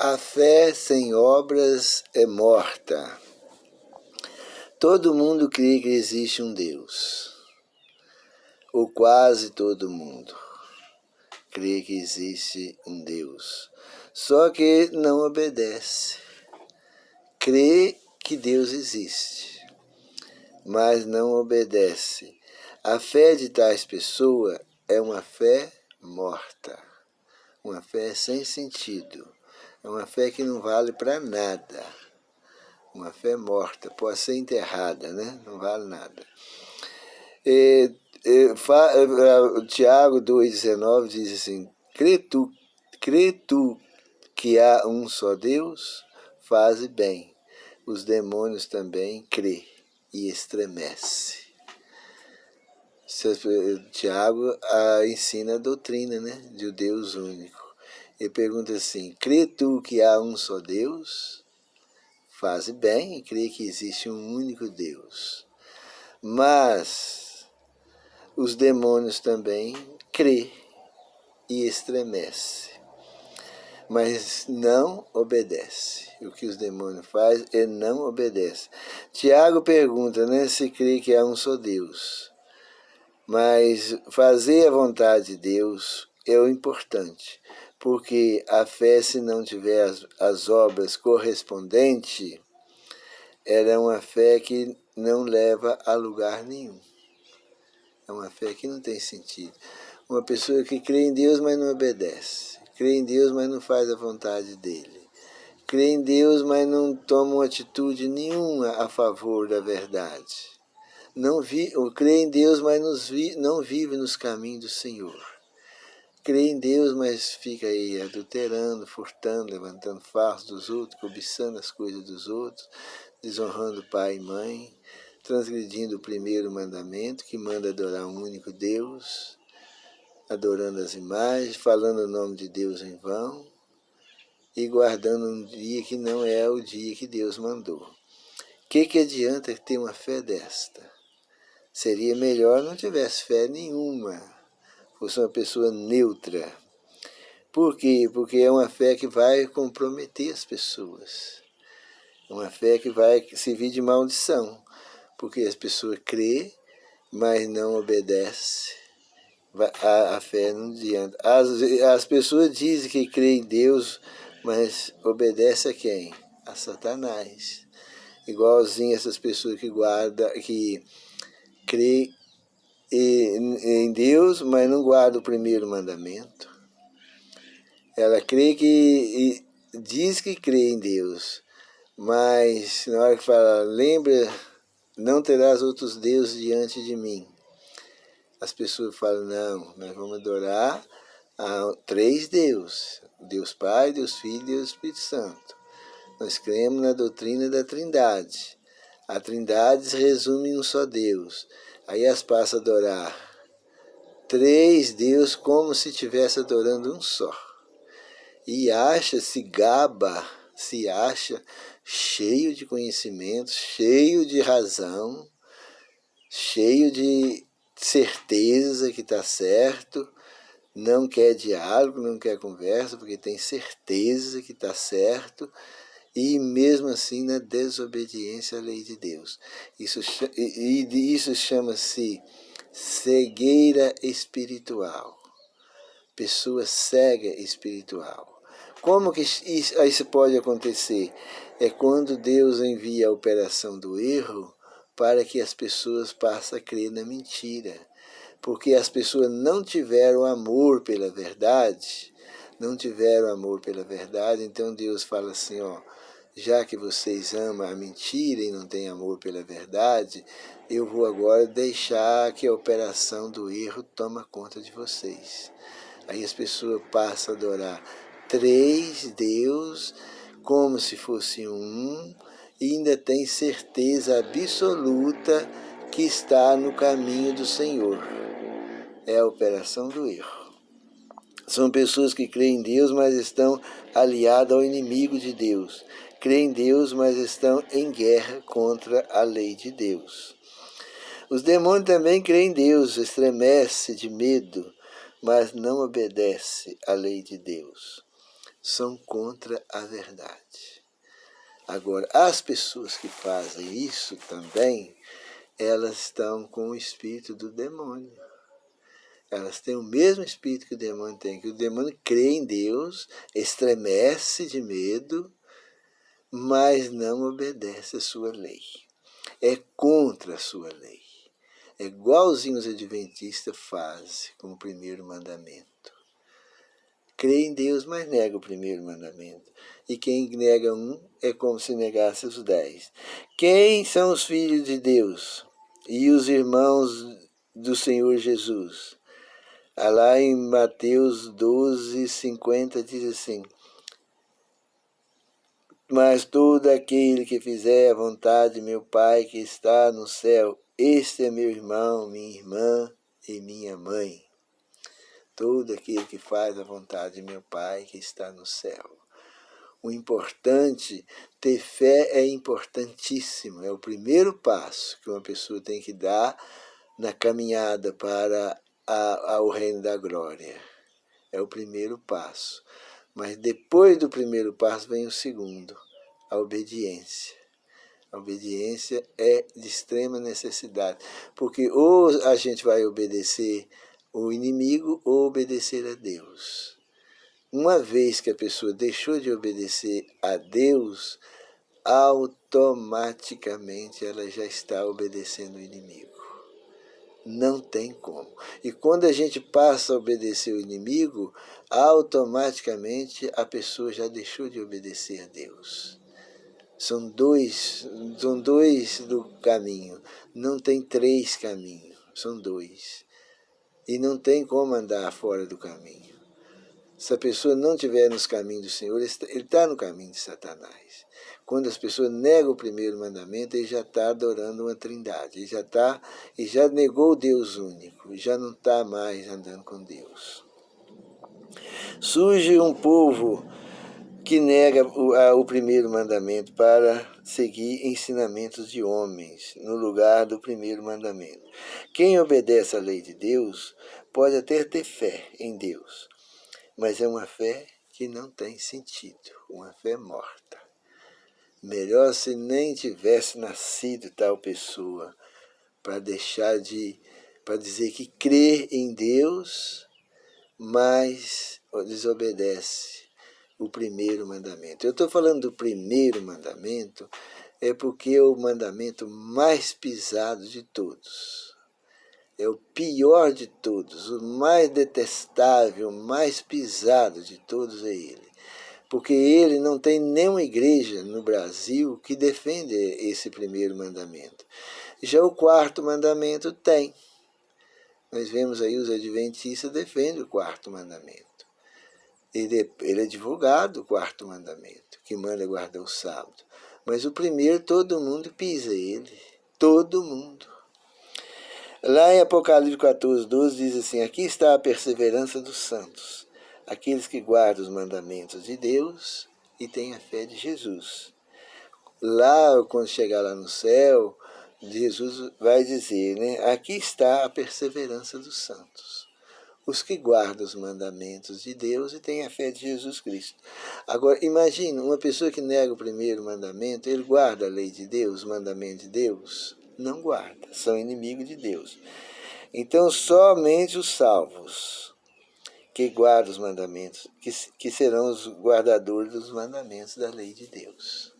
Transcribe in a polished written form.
A fé sem obras é morta. Todo mundo crê que existe um Deus, ou quase todo mundo crê que existe um Deus, só que não obedece. Crê que Deus existe, mas não obedece. A fé de tais pessoas é uma fé morta, uma fé sem sentido. É uma fé que não vale para nada. Uma fé morta, pode ser enterrada, né? Não vale nada. Tiago 2,19 diz assim: crê tu que há um só Deus? Faze bem. Os demônios também crê e estremece. Tiago ensina a doutrina, né, de um Deus único. Ele pergunta assim: crê tu que há um só Deus? Faze bem e crê que existe um único Deus. Mas os demônios também crê e estremece, mas não obedece. O que os demônios fazem é não obedece. Tiago pergunta, né, se crê que há um só Deus. Mas fazer a vontade de Deus é o importante, porque a fé, se não tiver as obras correspondentes, ela é uma fé que não leva a lugar nenhum. É uma fé que não tem sentido. Uma pessoa que crê em Deus, mas não obedece. Crê em Deus, mas não faz a vontade dele. Crê em Deus, mas não toma uma atitude nenhuma a favor da verdade. Crê em Deus, mas não vive nos caminhos do Senhor. Crê em Deus, mas fica aí adulterando, furtando, levantando fardos dos outros, cobiçando as coisas dos outros, desonrando pai e mãe, transgredindo o primeiro mandamento, que manda adorar um único Deus, adorando as imagens, falando o nome de Deus em vão e guardando um dia que não é o dia que Deus mandou. O que adianta ter uma fé desta? Seria melhor não tivesse fé nenhuma, fosse uma pessoa neutra. Por quê? Porque é uma fé que vai comprometer as pessoas. É uma fé que vai servir de maldição, porque as pessoas crêem, mas não obedecem. A fé não adianta. As pessoas dizem que creem em Deus, mas obedecem a quem? A Satanás. Igualzinho essas pessoas que crê em Deus, mas não guarda o primeiro mandamento. Ela diz que crê em Deus, mas na hora que fala, lembra, não terás outros deuses diante de mim. As pessoas falam, não, nós vamos adorar a 3 deuses, Deus Pai, Deus Filho e Deus Espírito Santo. Nós cremos na doutrina da Trindade. A Trindade se resume em um só Deus. Aí elas passam a adorar 3 deuses como se estivesse adorando um só. E se acha cheio de conhecimento, cheio de razão, cheio de certeza que está certo, não quer diálogo, não quer conversa, porque tem certeza que está certo, e mesmo assim na desobediência à lei de Deus. Isso chama-se cegueira espiritual. Pessoa cega espiritual. Como que isso pode acontecer? É quando Deus envia a operação do erro para que as pessoas passem a crer na mentira. Porque as pessoas não tiveram amor pela verdade, então Deus fala assim, ó, já que vocês amam a mentira e não têm amor pela verdade, eu vou agora deixar que a operação do erro tome conta de vocês. Aí as pessoas passam a adorar 3 deuses como se fosse um, e ainda tem certeza absoluta que está no caminho do Senhor. É a operação do erro. São pessoas que creem em Deus, mas estão aliadas ao inimigo de Deus. Creem em Deus, mas estão em guerra contra a lei de Deus. Os demônios também creem em Deus, estremecem de medo, mas não obedecem à lei de Deus. são contra a verdade. Agora, as pessoas que fazem isso também, elas estão com o espírito do demônio. Elas têm o mesmo espírito que o demônio tem, que o demônio crê em Deus, estremece de medo, mas não obedece a sua lei. É contra a sua lei. É igualzinho os adventistas fazem com o primeiro mandamento. Crê em Deus, mas nega o primeiro mandamento. E quem nega um é como se negasse os 10. Quem são os filhos de Deus e os irmãos do Senhor Jesus? Lá em Mateus 12:50 diz assim: mas todo aquele que fizer a vontade de meu Pai que está no céu, este é meu irmão, minha irmã e minha mãe. Todo aquele que faz a vontade de meu Pai que está no céu. O importante, ter fé é importantíssimo. É o primeiro passo que uma pessoa tem que dar na caminhada para ao reino da glória. É o primeiro passo. Mas depois do primeiro passo vem o segundo, a obediência. A obediência é de extrema necessidade, porque ou a gente vai obedecer o inimigo ou obedecer a Deus. Uma vez que a pessoa deixou de obedecer a Deus, automaticamente ela já está obedecendo o inimigo. Não tem como. E quando a gente passa a obedecer o inimigo, automaticamente a pessoa já deixou de obedecer a Deus. São dois do caminho. Não tem 3 caminhos, são 2. E não tem como andar fora do caminho. Se a pessoa não estiver nos caminhos do Senhor, ele está no caminho de Satanás. Quando as pessoas negam o primeiro mandamento, ele já está adorando uma trindade. Ele já negou o Deus único, já não está mais andando com Deus. Surge um povo que nega o primeiro mandamento para seguir ensinamentos de homens, no lugar do primeiro mandamento. Quem obedece à lei de Deus pode até ter fé em Deus, mas é uma fé que não tem sentido, uma fé morta. Melhor se nem tivesse nascido tal pessoa, para dizer que crê em Deus, mas desobedece o primeiro mandamento. Eu estou falando do primeiro mandamento, é porque é o mandamento mais pisado de todos. É o pior de todos, o mais detestável, o mais pisado de todos é ele. Porque ele não tem nenhuma igreja no Brasil que defenda esse primeiro mandamento. Já o quarto mandamento tem. Nós vemos aí os adventistas defendem o quarto mandamento. Ele é divulgado, o quarto mandamento, que manda guardar o sábado. Mas o primeiro, todo mundo pisa ele. Todo mundo. Lá em Apocalipse 14:12 diz assim: aqui está a perseverança dos santos, aqueles que guardam os mandamentos de Deus e têm a fé de Jesus. Lá, quando chegar lá no céu, Jesus vai dizer, né? Aqui está a perseverança dos santos, os que guardam os mandamentos de Deus e têm a fé de Jesus Cristo. Agora, imagina, uma pessoa que nega o primeiro mandamento, ele guarda a lei de Deus, o mandamento de Deus? Não guarda, são inimigos de Deus. Então, somente os salvos que guardam os mandamentos, que serão os guardadores dos mandamentos da lei de Deus.